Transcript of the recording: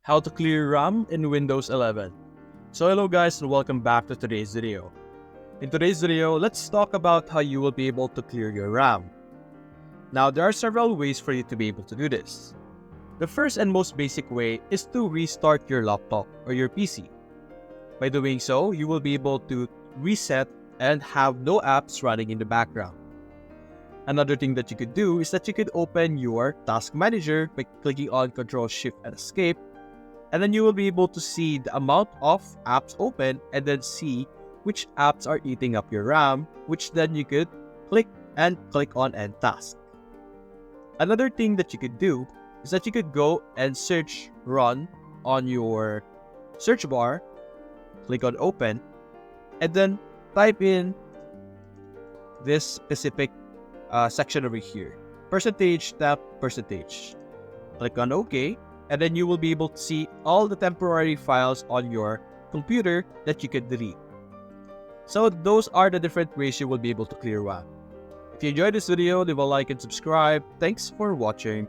How to clear RAM in Windows 11. So hello guys and welcome back to today's video. In today's video, let's talk about how you will be able to clear your RAM. Now there are several ways for you to be able to do this. The first and most basic way is to restart your laptop or your PC. By doing so, you will be able to reset and have no apps running in the background. Another thing that you could do is that you could open your task manager by clicking on Ctrl Shift and Escape, and then you will be able to see the amount of apps open and then see which apps are eating up your RAM, which then you could click on End Task. Another thing that you could do is that you could go and search Run on your search bar, click on Open, and then type in this specific section over here, %. Click on OK, and then you will be able to see all the temporary files on your computer that you could delete. So those are the different ways you will be able to clear RAM. If you enjoyed this video, leave a like and subscribe. Thanks for watching.